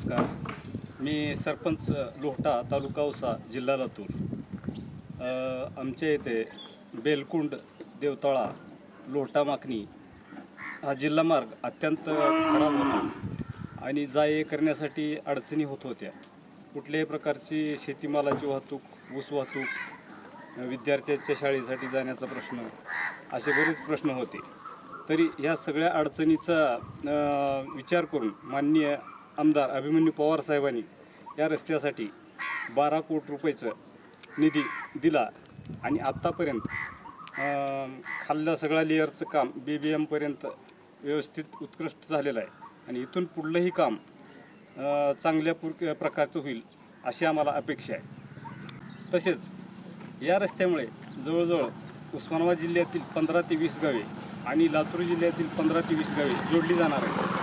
नमस्कार. मी सरपंच लोहटा, तालुका औसा, जिल्हा लातूर. आमच्या इथे बेलकुंड, देवतळा, लोहटा माकणी हा जिल्हा मार्ग अत्यंत खराब होता आणि जा ये करण्यासाठी अडचणी होत होत्या. कुठल्याही प्रकारची शेतीमालाची वाहतूक, ऊस वाहतूक, विद्यार्थ्यांच्या शाळेसाठी जाण्याचा प्रश्न, असे बरेच प्रश्न होते. तरी ह्या सगळ्या अडचणीचा विचार करून माननीय आमदार अभिमन्यू पवार साहेबांनी या रस्त्यासाठी 12 कोटी रुपयाचं निधी दिला आणि आत्तापर्यंत खाल्ल्या सगळ्या लेअरचं काम BBMपर्यंत व्यवस्थित उत्कृष्ट झालेलं आहे आणि इथून पुढलंही काम चांगल्या प्रकारचं होईल अशी आम्हाला अपेक्षा आहे. तसेच या रस्त्यामुळे जवळजवळ उस्मानाबाद जिल्ह्यातील 15 ते 20 गावे आणि लातूर जिल्ह्यातील 15 ते 20 गावे जोडली जाणार आहेत.